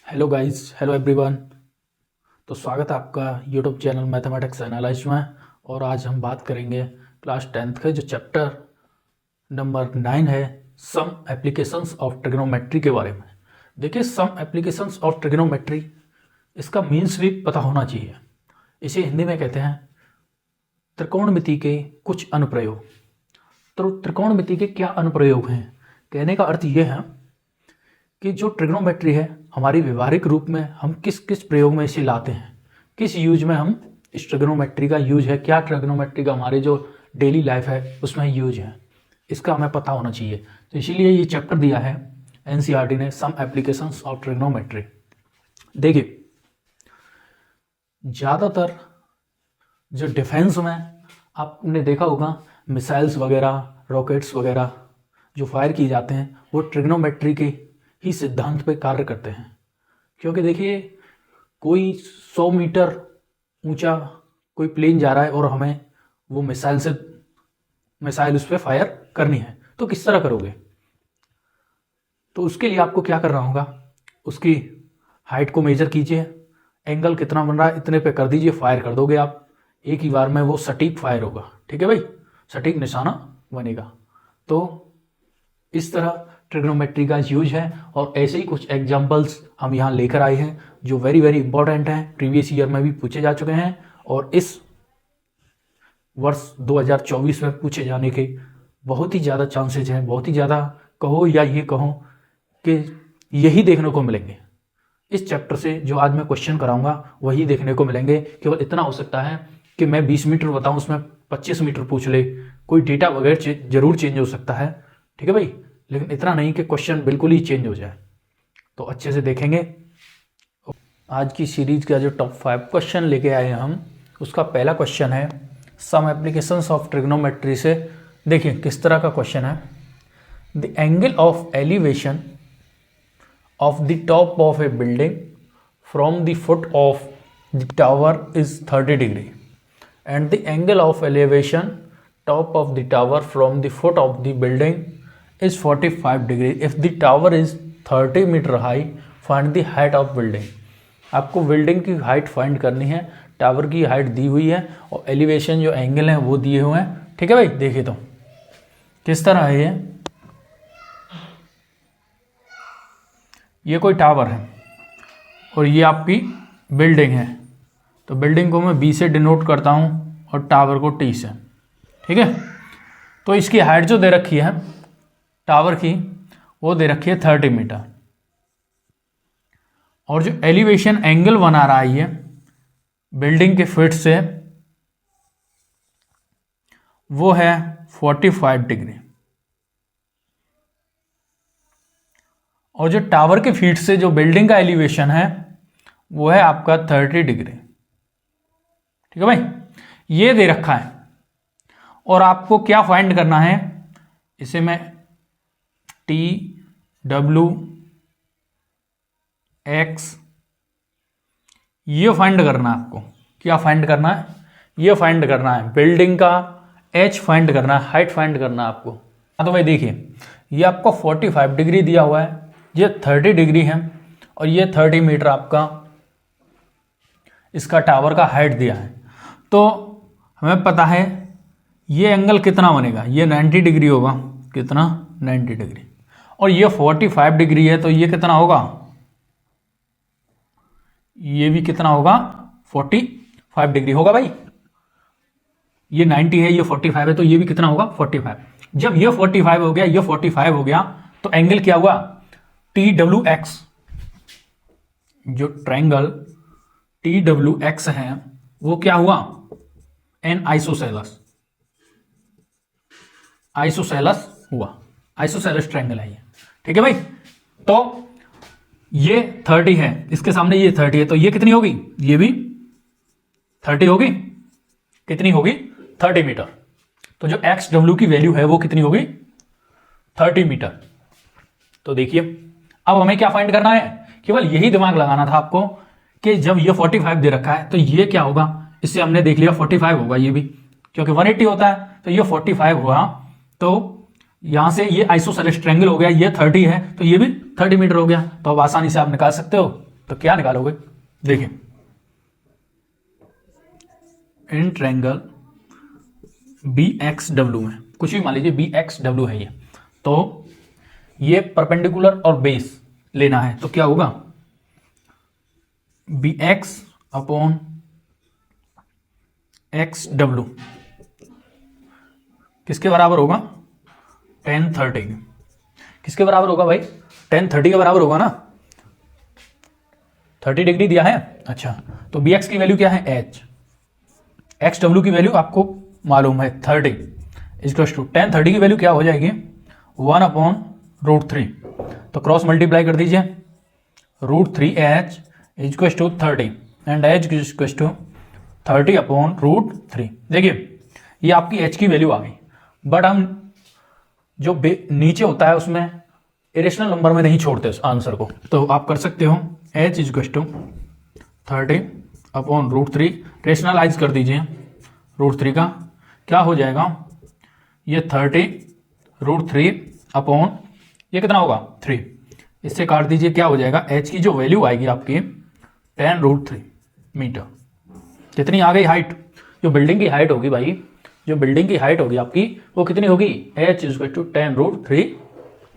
Hello guys, hello everyone. तो स्वागत है आपका यूट्यूब चैनल मैथमेटिक्स एनालाइज में। और आज हम बात करेंगे क्लास 10th के जो चैप्टर नंबर 9 है, सम एप्लीकेशंस ऑफ ट्रिग्नोमेट्री के बारे में। देखिए, सम एप्लीकेशंस ऑफ ट्रिग्नोमेट्री, इसका मीन्स भी पता होना चाहिए। इसे हिंदी में कहते हैं त्रिकोणमिति के कुछ अनुप्रयोग। तो त्रिकोणमिति के क्या अनुप्रयोग हैं? कहने का अर्थ ये है कि जो ट्रिग्नोमेट्री है, हमारी व्यवहारिक रूप में हम किस किस प्रयोग में इसे लाते हैं, किस यूज में हम इस ट्रिग्नोमेट्री का यूज है, क्या ट्रिग्नोमेट्री का हमारे जो डेली लाइफ है उसमें यूज है, इसका हमें पता होना चाहिए। तो इसीलिए ये चैप्टर दिया है एनसीईआरटी ने, सम एप्लीकेशंस ऑफ ट्रिग्नोमेट्री। देखिए, ज़्यादातर जो डिफेंस में आपने देखा होगा, मिसाइल्स वगैरह, रॉकेट्स वगैरह जो फायर किए जाते हैं वो ट्रिग्नोमेट्री के ही सिद्धांत पे कार्य करते हैं। क्योंकि देखिए, कोई 100 मीटर ऊंचा कोई प्लेन जा रहा है और हमें वो मिसाइल उस पर फायर करनी है, तो किस तरह करोगे? तो उसके लिए आपको क्या करना होगा, उसकी हाइट को मेजर कीजिए, एंगल कितना बन रहा है इतने पे कर दीजिए, फायर कर दोगे आप। एक ही बार में वो सटीक फायर होगा, ठीक है भाई, सटीक निशाना बनेगा। तो इस तरह ट्रिग्नोमेट्री का यूज है। और ऐसे ही कुछ एग्जांपल्स हम यहाँ लेकर आए हैं जो वेरी वेरी इंपॉर्टेंट हैं, प्रीवियस ईयर में भी पूछे जा चुके हैं और इस वर्ष 2024 में पूछे जाने के बहुत ही ज़्यादा चांसेज हैं। बहुत ही ज़्यादा कहो या ये कहो कि यही देखने को मिलेंगे इस चैप्टर से। जो आज मैं क्वेश्चन कराऊंगा वही देखने को मिलेंगे। केवल इतना हो सकता है कि मैं 20 मीटर बताऊं, उसमें 25 मीटर पूछ ले, कोई डेटा वगैरह जरूर चेंज हो सकता है, ठीक है भाई, लेकिन इतना नहीं कि क्वेश्चन बिल्कुल ही चेंज हो जाए। तो अच्छे से देखेंगे। आज की सीरीज का जो टॉप 5 क्वेश्चन लेके आए हैं हम, उसका पहला क्वेश्चन है सम एप्लीकेशंस ऑफ ट्रिग्नोमेट्री से। देखिए किस तरह का क्वेश्चन है। The angle of elevation of the top of A building from the foot of the tower is 30 degree and the angle of elevation top of the tower from the foot of the building is 45 degree. If the tower is 30 meter high, find the height of building. आपको building की height find करनी है। Tower की height दी हुई है और elevation जो angle है वो दिए हुए हैं, ठीक है भाई। देखिए तो किस तरह है ये कोई टावर है और ये आपकी बिल्डिंग है। तो बिल्डिंग को मैं बी से डिनोट करता हूं और टावर को टी से, ठीक है। तो इसकी हाइट जो दे रखी है टावर की, वो दे रखी है 30 मीटर और जो एलिवेशन एंगल बना रहा है ये बिल्डिंग के फीट से, वो है 45 डिग्री और जो टावर के फीट से जो बिल्डिंग का एलिवेशन है वो है आपका 30 डिग्री, ठीक है भाई। ये दे रखा है और आपको क्या फाइंड करना है, इसे मैं TW X ये फाइंड करना है आपको। क्या फाइंड करना है? ये फाइंड करना है बिल्डिंग का H फाइंड करना है, हाइट फाइंड करना है आपको। हाँ तो भाई देखिए, ये आपको 45 डिग्री दिया हुआ है, ये 30 डिग्री है और ये 30 मीटर आपका इसका टावर का हाइट दिया है। तो हमें पता है ये एंगल कितना बनेगा, ये 90 डिग्री होगा। कितना? 90 डिग्री। और ये 45 डिग्री है तो ये कितना होगा, ये भी कितना होगा, 45 डिग्री होगा भाई। ये 90 है, ये 45 है, तो ये भी कितना होगा, 45। जब ये 45 हो गया, ये 45 हो गया, तो एंगल क्या हुआ, TWX। जो ट्रायंगल TWX है वो क्या हुआ, एन आइसोसेलस हुआ, आइसोसेलस ट्रायंगल है ये, ठीक है भाई। तो ये 30 है, इसके सामने ये 30 है, तो ये कितनी होगी, ये भी 30 होगी। कितनी होगी, 30 मीटर। तो जो XW की वैल्यू है वो कितनी होगी, 30 मीटर। तो देखिए अब हमें क्या फाइंड करना है, केवल यही दिमाग लगाना था आपको कि जब ये 45 दे रखा है तो ये क्या होगा, इससे हमने देख लिया 45 होगा ये भी, क्योंकि 180 होता है, तो ये 45 हुआ। तो यहां से ये आइसोसेलेस ट्रायंगल हो गया, ये 30 है तो ये भी 30 मीटर हो गया। तो अब आसानी से आप निकाल सकते हो तो क्या निकालोगे, देखिए in triangle B X W में, कुछ भी मान लीजिए बी एक्स डब्ल्यू है ये, तो ये परपेंडिकुलर और बेस लेना है, तो क्या होगा B X upon X W किसके बराबर होगा, tan 30। किसके बराबर होगा भाई, tan 30 के बराबर होगा ना, 30 डिग्री दिया है। अच्छा, तो बी एक्स की वैल्यू क्या है एच, एक्स डब्ल्यू की वैल्यू आपको मालूम है 30 इक्वल्स टू tan 30 की वैल्यू क्या हो जाएगी 1/√3। तो क्रॉस मल्टीप्लाई कर दीजिए, √3h equals to 30 and h equals to 30/√3। देखिए ये आपकी h की वैल्यू आ गई, बट हम जो नीचे होता है उसमें इरेशनल नंबर में नहीं छोड़ते उस आंसर को, तो आप कर सकते हो h इक्वल्स टू 30/√3, रेशनलाइज कर दीजिए √3 का, क्या हो जाएगा ये 30√3 अपॉन ये कितना होगा 3, इससे काट दीजिए, क्या हो जाएगा h की जो वैल्यू आएगी आपकी tan√3 मीटर। कितनी आ गई हाइट, जो बिल्डिंग की हाइट होगी भाई, जो बिल्डिंग की हाइट होगी आपकी वो कितनी होगी h equal to tan√3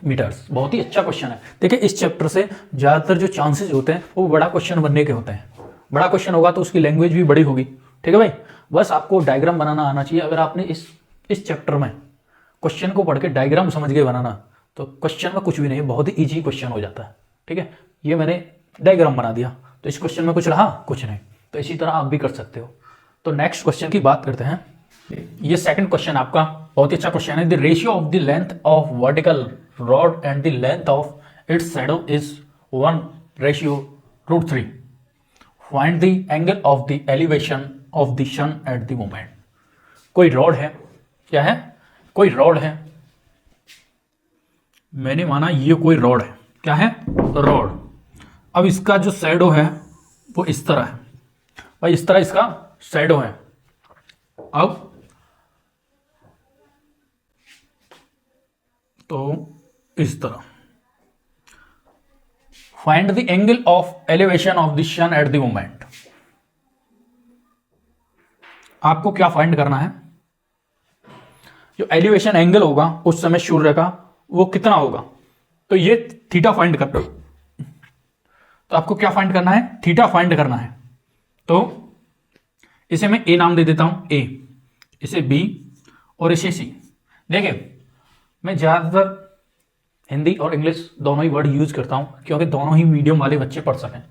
metres. बहुत ही अच्छा क्वेश्चन है। देखिए इस चैप्टर से ज़्यादातर जो चांसेस होते हैं वो बड़ा क्वेश्चन बनने के होते हैं, बड़ा क्वेश्चन होगा तो उसकी लैंग्वेज भी बड़ी होगी, ठीक है भाई। बस आपको डायग्राम बनाना आना चाहिए। अगर आपने इस चैप्टर में क्वेश्चन को पढ़ के डायग्राम समझ के बनाना तो क्वेश्चन में कुछ भी नहीं, बहुत ही ईजी क्वेश्चन हो जाता है, ठीक है। ये मैंने डायग्राम बना दिया तो इस क्वेश्चन में कुछ रहा, कुछ नहीं, तो इसी तरह आप भी कर सकते हो। तो नेक्स्ट क्वेश्चन की बात करते हैं। ये सेकंड क्वेश्चन आपका बहुत ही अच्छा क्वेश्चन है। The ratio of the length of vertical rod and the length of its shadow is 1:√3। Find the angle of the elevation of the sun at the moment. कोई रॉड है, क्या है, कोई rod है, मैंने माना ये कोई रॉड है, क्या है रॉड। अब इसका जो शैडो है वो इस तरह है भाई, इस तरह इसका शैडो है। अब तो इस तरह find the angle of elevation of the sun at the moment. आपको क्या फाइंड करना है, जो एलिवेशन एंगल होगा उस समय सूर्य का वो कितना होगा, तो ये थीटा फाइंड करना। तो आपको क्या फाइंड करना है, थीटा फाइंड करना है। तो इसे मैं ए नाम दे देता हूं, ए, इसे बी और इसे सी। देखिए मैं ज्यादातर हिंदी और इंग्लिश दोनों ही वर्ड यूज करता हूं क्योंकि दोनों ही मीडियम वाले बच्चे पढ़ सकें।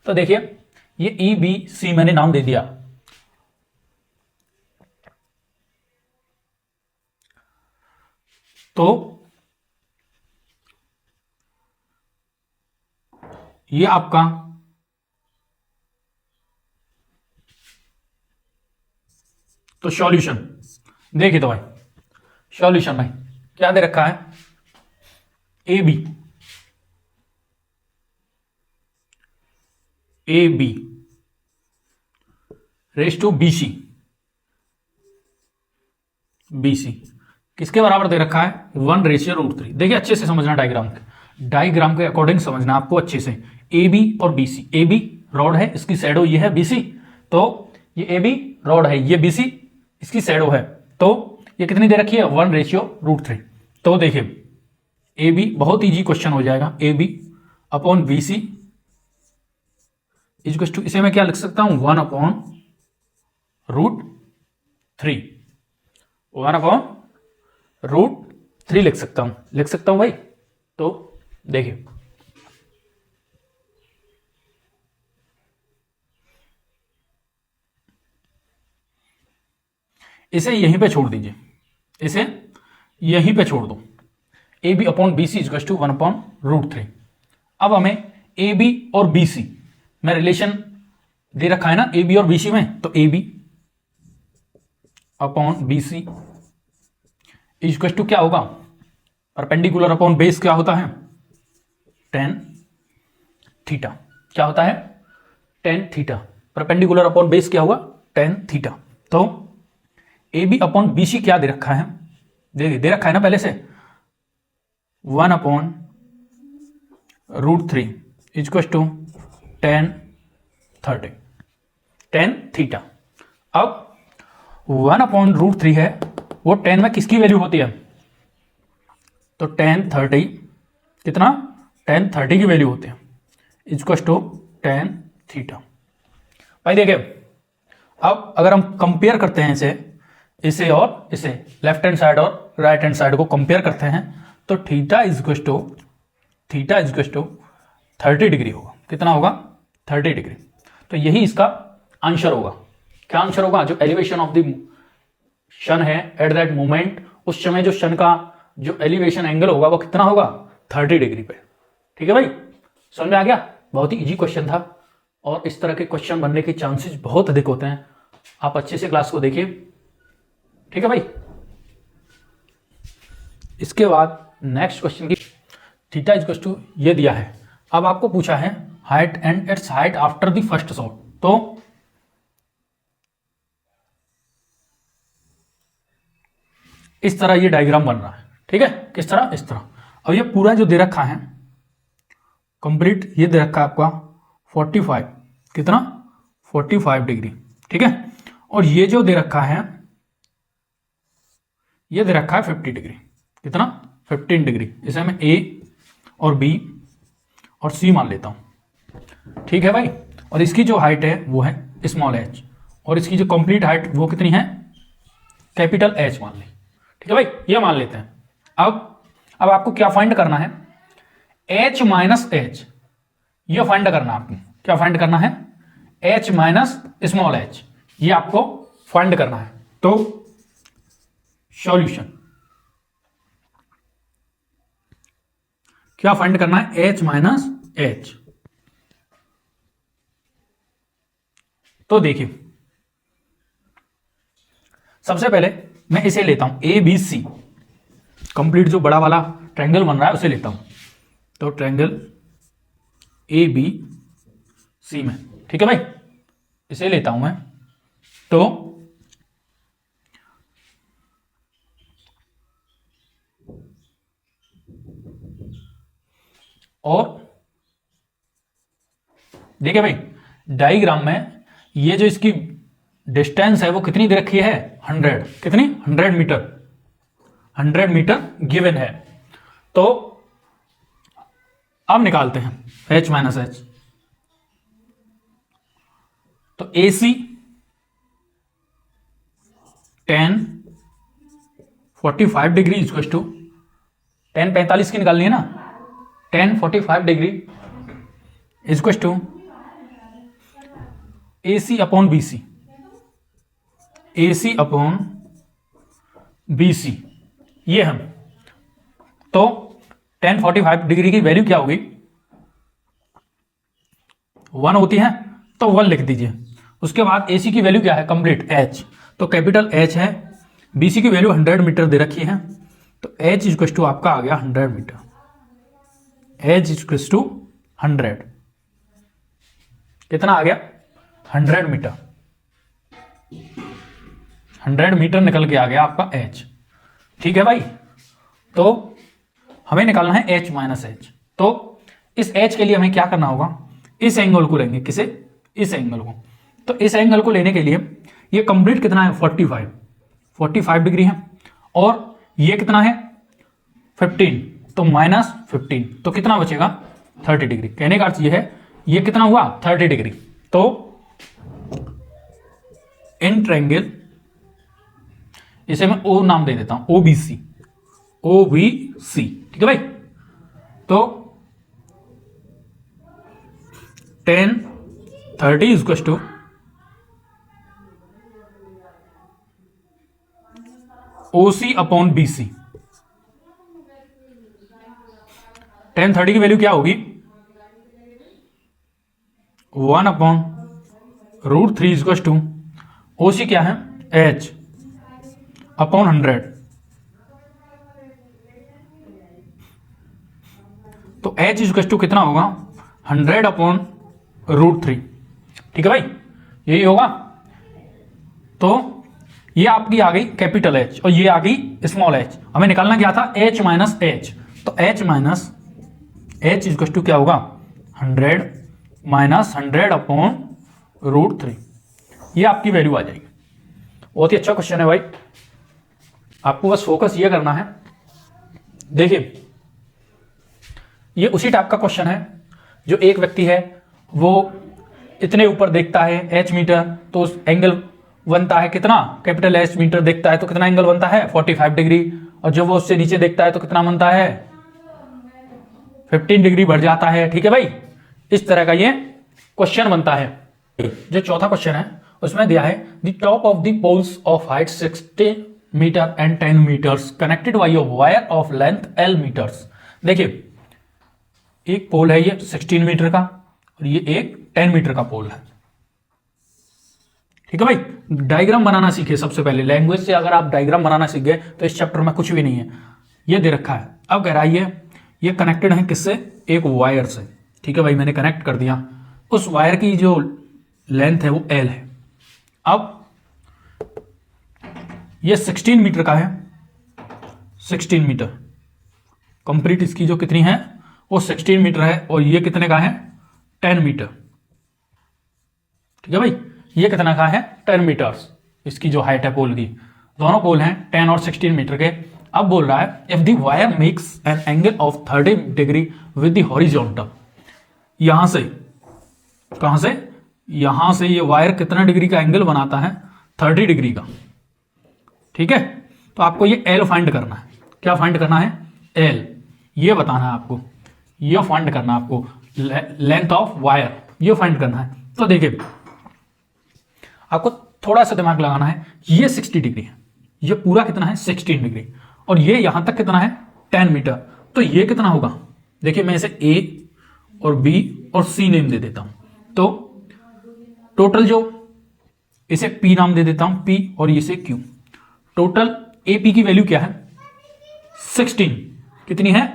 तो देखिए ये ई बी सी मैंने नाम दे दिया। तो ये आपका तो सॉल्यूशन देखिए, तो भाई सॉल्यूशन भाई क्या दे रखा है, A B, A B race to B C, B C किसके बराबर दे रखा है 1:√3। देखिए अच्छे से समझना, डायग्राम के अकॉर्डिंग समझना आपको अच्छे से। ए बी और B C, A B rod है, इसकी शैडो ये है बी सी, तो ये ए बी रॉड है, ये बी सी इसकी शैडो है, तो ये कितनी दे रखी है 1:√3। तो देखिए ए बी बहुत इजी क्वेश्चन हो जाएगा, A B upon B C equal to, इसे मैं क्या लिख सकता हूं 1/√3, 1/√3 लिख सकता हूं भाई। तो देखिए इसे यहीं पे छोड़ दीजिए, इसे यहीं पे छोड़ दो, A B upon B C equal to 1/√3। अब हमें ए बी और बी सी में रिलेशन दे रखा है ना, ए बी और बी सी में, तो A B upon B C equal to क्या होगा, परपेंडिकुलर अपॉन बेस क्या होता है tan थीटा, क्या होता है tan theta, perpendicular upon base क्या हुआ tan थीटा। तो A B upon B C क्या दे रखा है, दे रखा है ना पहले से 1/√3 equal to tan 30 tan theta. अब 1/√3 है, वो 10 में किसकी वैल्यू होती है? तो टेन 30 कितना? टेन 30 की वैल्यू होती है, इक्वल टू टेन थीटा। भाई देखिए, अब अगर हम कंपेयर करते हैं इसे और इसे, लेफ्ट हैंड साइड और राइट हैंड साइड को कंपेयर करते हैं, तो थीटा इक्वल टू 30 डिग्री होगा। कितना होगा? 30 डिग्री। तो यही इसका आंसर होगा। क्या आंसर होगा? जो एलिवेशन ऑफ द सन है एट दैट मोमेंट, उस समय जो सन का जो एलिवेशन एंगल होगा वो कितना होगा? 30 डिग्री पे। ठीक है भाई, समझ में आ गया? बहुत ही इजी क्वेश्चन था और इस तरह के क्वेश्चन बनने के चांसेस बहुत अधिक होते हैं। आप अच्छे से क्लास को देखिए। ठीक है भाई, इसके बाद नेक्स्ट क्वेश्चन की थीटा इक्वल टू ये दिया है। अब आपको पूछा है height and it's height after the first shot. तो इस तरह ये डायग्राम बन रहा है। ठीक है, किस तरह? इस तरह। और ये पूरा जो दे रखा है कंप्लीट, ये दे रखा है आपका 45, कितना? 45 डिग्री। ठीक है, और ये जो दे रखा है, ये दे रखा है 50 डिग्री। कितना? 15 डिग्री। इसे मैं ए और बी और सी मान लेता हूं। ठीक है भाई, और इसकी जो हाइट है वो है स्मॉल एच, और इसकी जो कंप्लीट हाइट वो कितनी है? कैपिटल एच मान ली। ठीक है भाई, ये मान लेते हैं। अब आपको क्या फाइंड करना है? एच माइनस एच, ये फाइंड करना है आपको। क्या फाइंड करना है? एच माइनस स्मॉल एच, ये आपको फाइंड करना है। तो सॉल्यूशन क्या फाइंड करना है? H minus H. तो देखिए, सबसे पहले मैं इसे लेता हूं ए बी सी, कंप्लीट जो बड़ा वाला ट्रायंगल बन रहा है उसे लेता हूं। तो ट्रायंगल ए बी सी में, ठीक है भाई, इसे लेता हूं मैं। तो और देखिए भाई, डायग्राम में ये जो इसकी डिस्टेंस है वो कितनी दे रखी है? 100। कितनी? 100 मीटर। 100 मीटर गिवन है। तो अब निकालते हैं h माइनस एच। तो A C 10 45 degree equal to 10 45 की निकालनी है ना, 10 45 degree equal to A C upon B C, A C upon B C, ये हम। तो 10 45 डिग्री की वैल्यू क्या होगी? 1 होती है, तो 1 लिख दीजिए। उसके बाद ए सी की वैल्यू क्या है? कंप्लीट एच, तो कैपिटल एच है। बी सी की वैल्यू 100 मीटर दे रखी है, तो एच इक्वल टू आपका आ गया 100 मीटर। एच इक्वल टू 100, कितना आ गया? 100 मीटर। 100 मीटर निकल के आ गया आपका एच। ठीक है भाई, तो हमें निकालना है एच माइनस एच। तो इस एच के लिए हमें क्या करना होगा? इस एंगल को लेंगे। किसे? इस एंगल को। तो इस एंगल को लेने के लिए ये कंप्लीट कितना है? 45 डिग्री है, और ये कितना है? 15, तो माइनस 15, तो कितना बचेगा? 30 डिग्री। कहने का अर्थ ये है, ये कितना हुआ? 30 डिग्री। तो इन ट्रायंगल, इसे मैं ओ नाम दे देता हूं, ओबीसी, ओबीसी। ठीक है भाई, तो 10 30 equal to OC upon BC. 10 30 की वैल्यू क्या होगी? 1/√3 इक्वल टू ओसी क्या है? H upon 100। तो एच इक्वल टू कितना होगा? 100/√3। ठीक है भाई, यही होगा। तो ये आपकी आ गई कैपिटल एच और ये आ गई स्मॉल एच। हमें निकालना क्या था? H minus H. तो H minus H equal to क्या होगा? 100 -100/√3, ये आपकी वैल्यू आ जाएगी। बहुत ही अच्छा क्वेश्चन है भाई, आपको बस फोकस ये करना है। देखिए ये उसी टाइप का क्वेश्चन है जो एक व्यक्ति है वो इतने ऊपर देखता है h मीटर, तो उस एंगल बनता है कितना, कैपिटल H मीटर देखता है तो कितना एंगल बनता है 45 डिग्री, और जब वो उससे नीचे देखता है तो कितना बनता है 15 डिग्री बढ़ जाता है। ठीक है भाई, इस तरह का ये क्वेश्चन बनता है। जो चौथा क्वेश्चन है उसमें दिया है the top of the poles of height 60 metre and 10 metres connected by a wire of length L metres. देखिए एक पोल है ये 16 मीटर का और ये एक 10 मीटर का पोल है। ठीक है भाई, डायग्राम बनाना सीखे सबसे पहले। लैंग्वेज से अगर आप डायग्राम बनाना सीख गए तो इस चैप्टर में कुछ भी नहीं है। ये दे रखा है, अब कह रहा है ये कनेक्टेड है किससे, एक वायर से। ठीक है भाई, मैंने कनेक्ट कर दिया, उस वायर की जो लेंथ है वो L है। अब ये 16 मीटर का है, 16 मीटर कंप्लीट इसकी जो कितनी है वो 16 मीटर है, और ये कितने का है 10 मीटर। ठीक है भाई, ये कितना का है 10 मीटर्स, इसकी जो हाइट है पोल की। दोनों पोल हैं 10 और 16 मीटर के। अब बोल रहा है if the wire makes an angle of 30 degree with the horizontal, यहां से कहां से, यहां से ये वायर कितना डिग्री का एंगल बनाता है 30 डिग्री का। ठीक है, तो आपको ये L फाइंड करना है। क्या फाइंड करना है L, ये बताना है आपको, ये फाइंड करना है आपको, लेंथ ऑफ वायर ये फाइंड करना है। तो देखिए आपको थोड़ा सा दिमाग लगाना है, ये 60 डिग्री है, ये पूरा कितना है 16 डिग्री, और ये यहां तक कितना है 10 मीटर, तो ये कितना होगा। देखिए मैं इसे A और B और C नेम दे देता हूं, तो टोटल जो इसे P नाम दे देता हूं, P और इसे Q। टोटल AP की वैल्यू क्या है 16, कितनी है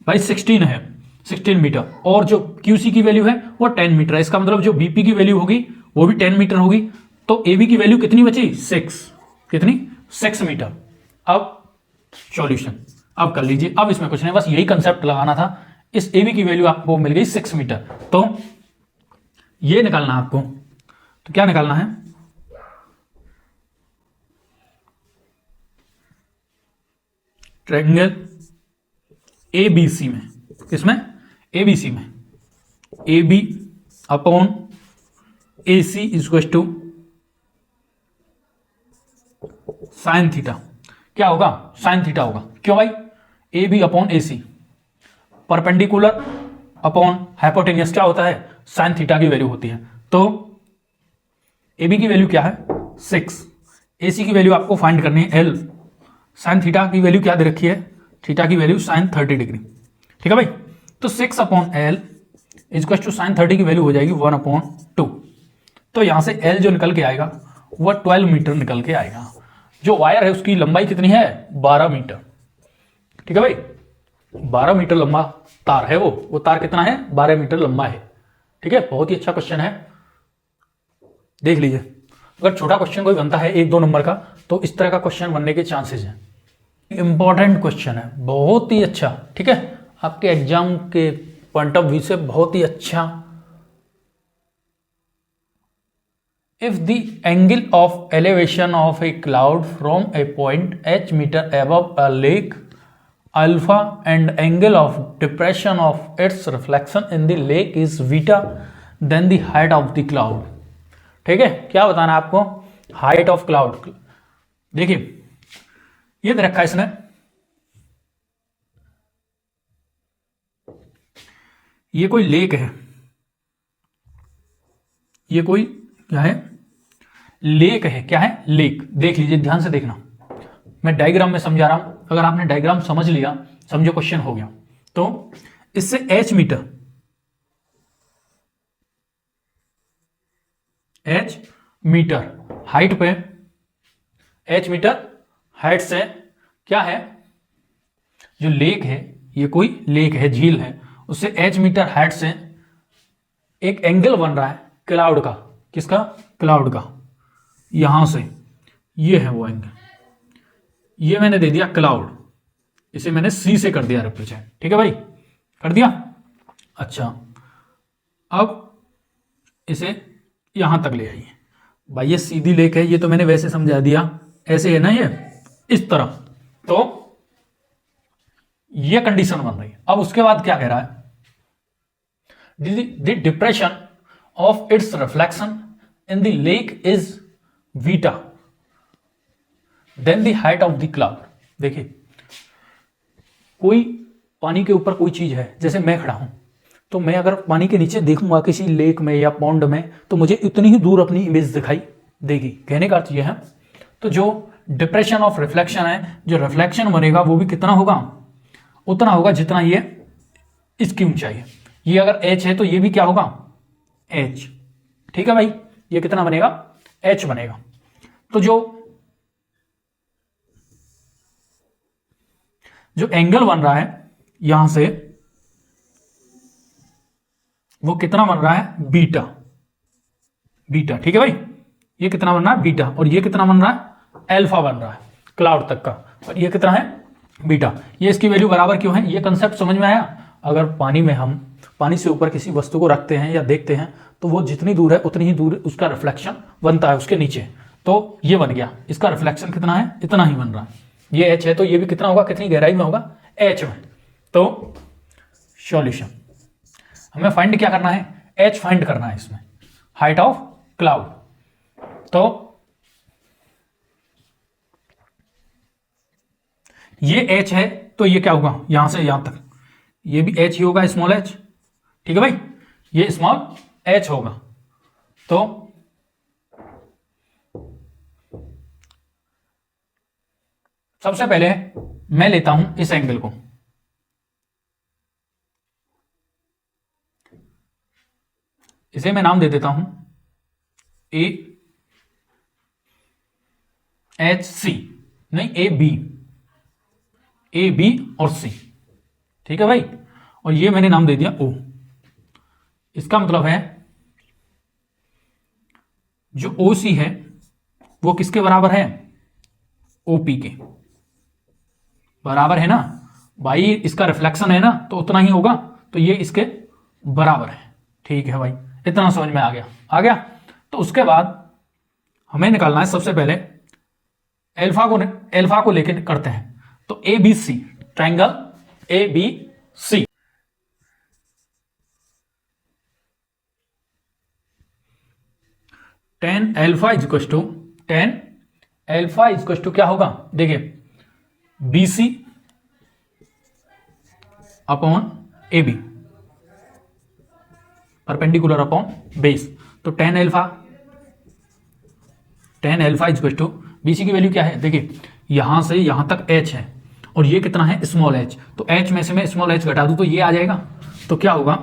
भाई 16 है, 16 मीटर, और जो QC की वैल्यू है वो 10 मीटर है। इसका मतलब जो BP की वैल्यू होगी वो भी 10 मीटर होगी, तो AB की वैल्यू कितनी बची 6, कितनी 6 मीटर। अब सॉल्यूशन अब कर लीजिए, अब इसमें कुछ नहीं, बस यही कंसेप्ट लगाना था। इस AB की वैल्यू आपको मिल गई 6 मीटर, तो ये निकालना आपको, तो क्या निकालना है ट्रायंगल ABC में, किसमें ABC में AB upon AC equal to sine theta. क्या होगा साइन थीटा होगा, क्यों भाई AB upon AC perpendicular upon hypotenuse क्या होता है साइन थीटा की वैल्यू होती है। तो AB की वैल्यू क्या है 6, AC की वैल्यू आपको फाइंड करनी है L, साइन थीटा की वैल्यू क्या दे रखी है, थीटा की वैल्यू साइन 30 डिग्री। ठीक है भाई, तो 6 upon L equal to sine 30 की वैल्यू हो जाएगी 1/2। तो यहां से L जो निकल के आएगा वह 12 मीटर निकल के आएगा। जो वायर है उसकी लंबाई कितनी है 12 मीटर। ठीक है भाई, 12 मीटर लंबा तार है, वो तार कितना है 12 मीटर लंबा है। ठीक है, बहुत ही अच्छा क्वेश्चन है, देख लीजिए। अगर छोटा क्वेश्चन कोई बनता है 1-2 नंबर का तो इस तरह का क्वेश्चन बनने के चांसेस हैं। इंपॉर्टेंट क्वेश्चन है, बहुत ही अच्छा। ठीक है, आपके एग्जाम के पॉइंट ऑफ व्यू से बहुत ही अच्छा। If the angle of elevation of a cloud from a point h meter above a lake alpha and angle of depression of its reflection in the lake is beta, then the height of the cloud। ठीक है, क्या बताना है आपको height of cloud. देखिए ये दे रखा है इसने, ये कोई लेक है, ये कोई क्या है लेक है, क्या है लेक। देख लीजिए ध्यान से देखना, मैं डायग्राम में समझा रहा हूं, अगर आपने डायग्राम समझ लिया समझो क्वेश्चन हो गया। तो इससे h मीटर हाइट पे, h मीटर हाइट से क्या है जो लेक है, ये कोई लेक है झील है, उससे h मीटर हाइट से एक एंगल बन रहा है क्लाउड का। किसका क्लाउड का, यहां से ये है वो एंगल, ये मैंने दे दिया क्लाउड, इसे मैंने C से कर दिया रिप्रेजेंट। ठीक है भाई, कर दिया। अच्छा अब इसे यहां तक ले आइए भाई, ये सीधी लेक है, ये तो मैंने वैसे समझा दिया, ऐसे है ना ये इस तरह, तो ये कंडीशन बन रही है। अब उसके बाद क्या कह रहा है, the depression of its reflection in the lake is beta then the height of the cloud. देखिए कोई पानी के ऊपर कोई चीज है, जैसे मैं खड़ा हूं, तो मैं अगर पानी के नीचे देखूंगा किसी लेक में या पॉन्ड में, तो मुझे इतनी ही दूर अपनी इमेज दिखाई देगी। कहने का अर्थ यह है, तो जो डिप्रेशन ऑफ रिफ्लेक्शन है, जो रिफ्लेक्शन बनेगा वो भी कितना होगा, उतना होगा जितना ये इसकी ऊंचाई है। ये अगर h है तो ये भी क्या होगा, h। ठीक है भाई, ये कितना बनेगा, h बनेगा। तो जो एंगल बन रहा है यहां से, वो कितना बन रहा है, बीटा। बीटा, ठीक है भाई, ये कितना बन रहा है, बीटा, और ये कितना बन रहा है, अल्फा बन रहा है क्लाउड तक का, और ये कितना है, बीटा। ये इसकी वैल्यू बराबर क्यों है, ये कंसेप्ट समझ में आया। अगर पानी में हम पानी से ऊपर किसी वस्तु को रखते हैं या देखते हैं, तो वो जितनी दूर है उतनी ही दूर उसका रिफ्लेक्शन बनता है उसके नीचे। तो ये बन गया, इसका रिफ्लेक्शन कितना है, इतना ही बन रहा है। ये h है तो ये भी कितना होगा, कितनी गहराई में होगा, h में। तो सॉल्यूशन हमें फाइंड क्या करना है, h फाइंड करना है इसमें, हाइट ऑफ क्लाउड। तो ये h है तो ये क्या होगा, यहां से यहां तक ये भी h ही होगा, स्मॉल h। ठीक है भाई, ये स्मॉल h होगा। तो सबसे पहले मैं लेता हूं इस एंगल को, इसे मैं नाम दे देता हूं ए एच सी, नहीं ए बी और सी। ठीक है भाई, और ये मैंने नाम दे दिया ओ। इसका मतलब है जो ओ सी है वो किसके बराबर है, ओपी के बराबर है ना भाई। इसका रिफ्लेक्शन है ना, तो उतना ही होगा, तो ये इसके बराबर है। ठीक है भाई, इतना समझ में आ गया। तो उसके बाद हमें निकालना है सबसे पहले एल्फा को लेकर करते हैं। तो A B C, triangle A B C, tan alpha is to क्या होगा, देखिए B C upon A B, perpendicular upon base. तो tan alpha is to, BC की वैल्यू क्या है, देखिए यहां से यहां तक h है और ये कितना है, स्मॉल h। तो h में से मैं स्मॉल h घटा दूं तो ये आ जाएगा। तो क्या होगा,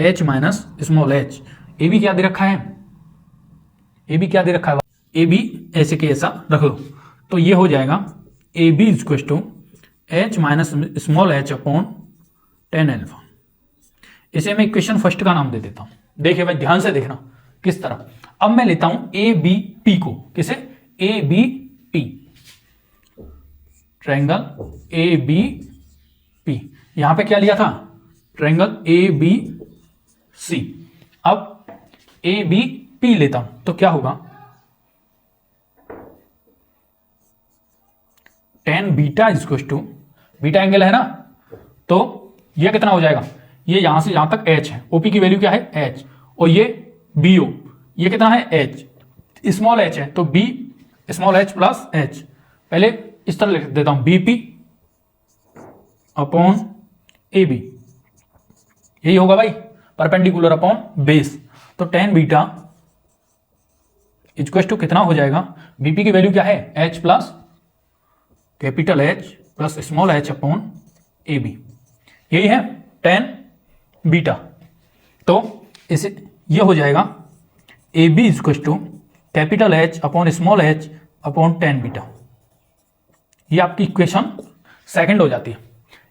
h minus small h। A B क्या दे रखा है, ए बी क्या दे रखा है, ए बी ऐसे के ऐसा रख लो। तो ये हो जाएगा A B is to h minus small h upon tan alpha. इसे मैं इक्वेशन फर्स्ट का नाम दे देता हूं। देखिए भाई ध्यान से देखना किस तरह। अब मैं लेता हूं ए बी पी को, किसे, A B P, triangle A B P. यहां पे क्या लिया था, ट्रायंगल ए बी सी। अब ए बी पी लेता हूं तो क्या होगा, tan beta is to, beta angle है ना, तो ये कितना हो जाएगा, ये यहां से यहां तक h है, ओपी की वैल्यू क्या है h, और ये बीओ ये कितना है h, स्मॉल h है, तो b small h plus h। पहले इस तरह लिख देता हूं बीपी अपॉन ए बी, यही होगा भाई, परपेंडिकुलर अपॉन बेस। तो टेन बीटा इक्वल टू कितना हो जाएगा, बीपी की वैल्यू क्या है h plus capital H plus small h upon A B, यही है टेन बीटा। तो इसे ये हो जाएगा A B equal to capital H upon small h upon tan beta. ये आपकी इक्वेशन सेकंड हो जाती है।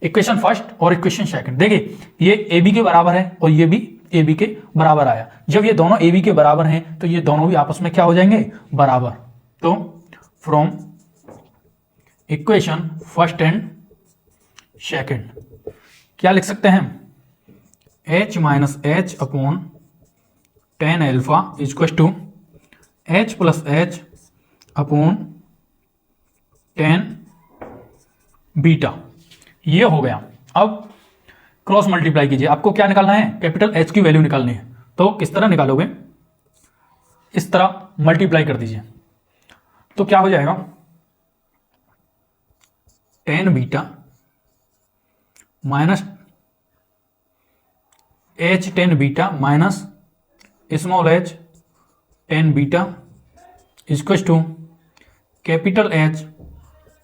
इक्वेशन फर्स्ट और इक्वेशन सेकंड, देखिए ये ए बी के बराबर है और ये भी ए बी के बराबर आया। जब ये दोनों ए बी के बराबर हैं तो ये दोनों भी आपस में क्या हो जाएंगे, बराबर। तो from equation first and second क्या लिख सकते हैं, H minus H upon tan alpha equal to H plus H upon tan beta. ये हो गया। अब क्रॉस मल्टीप्लाई कीजिए, आपको क्या निकालना है, कैपिटल एच की वैल्यू निकालनी है। तो किस तरह निकालोगे, इस तरह मल्टीप्लाई कर दीजिए, तो क्या हो जाएगा, tan beta minus H tan beta minus small H tan beta equal to capital H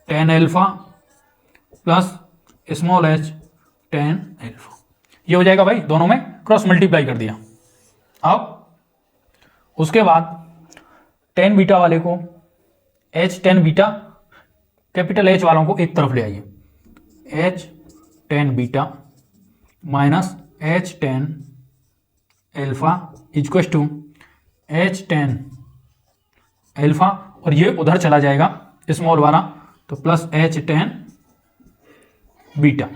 tan alpha plus small H tan alpha. ये हो जाएगा भाई, दोनों में क्रॉस मल्टीप्लाई कर दिया। अब उसके बाद टेन बीटा वाले को H tan beta, capital H वालों को एक तरफ ले आइए, H tan beta minus H tan alpha equal to H tan alpha, और ये उधर चला जाएगा स्मॉल वाला, तो प्लस एच टेन बीटा।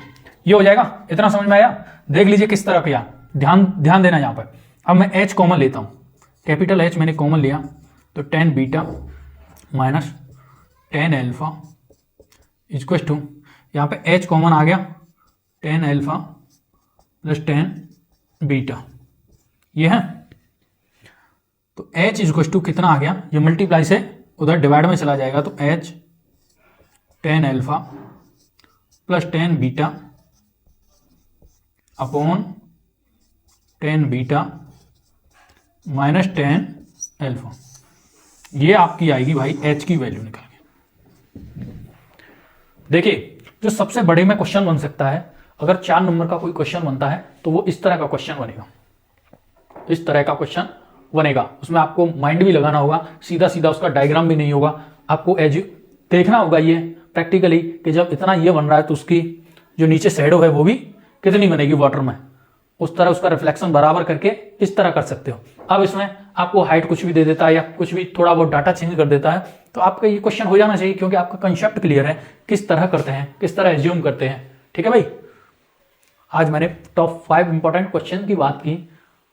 ये हो जाएगा। इतना समझ में आया? देख लीजिए किस तरह किया, ध्यान देना यहां पर। अब मैं एच कॉमन लेता हूं, कैपिटल एच मैंने कॉमन लिया, तो tan beta minus tan alpha equal to, यहाँ पे एच कॉमन आ गया, tan alpha plus tan beta. ये है, तो एच इक्वल टू कितना आ गया, ये मल्टीप्लाई से उधर डिवाइड में चला जाएगा, तो H tan alpha plus tan beta upon tan beta minus tan alpha. ये आपकी आएगी भाई एच की वैल्यू निकाल के। देखिए, जो सबसे बड़े में क्वेश्चन बन सकता है, अगर 4 नंबर का कोई क्वेश्चन बनता है तो वो इस तरह का क्वेश्चन बनेगा, इस तरह का क्वेश्चन बनेगा। उसमें आपको माइंड भी लगाना होगा, सीधा सीधा उसका डायग्राम भी नहीं होगा, आपको एज देखना होगा ये प्रैक्टिकली कि जब इतना ये बन रहा है तो उसकी जो नीचे शैडो है वो भी कितनी बनेगी वाटर में, उस तरह उसका रिफ्लेक्शन बराबर करके इस तरह कर सकते हो। अब इसमें आपको हाइट कुछ भी दे देता है या कुछ भी थोड़ा बहुत डाटा चेंज कर देता है, तो आपका ये क्वेश्चन हो जाना चाहिए, क्योंकि आपका कंसेप्ट क्लियर है, किस तरह करते हैं, किस तरह एज्यूम करते हैं। ठीक है भाई, आज मैंने टॉप 5 इंपॉर्टेंट क्वेश्चन की बात की,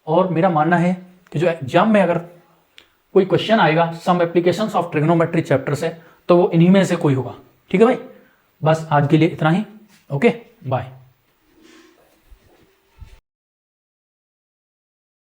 और मेरा मानना है कि जो एग्जाम में अगर कोई क्वेश्चन आएगा some applications of trigonometry chapter से, तो वो इन्हीं में से कोई होगा। ठीक है भाई, बस आज के लिए इतना ही। Okay, bye.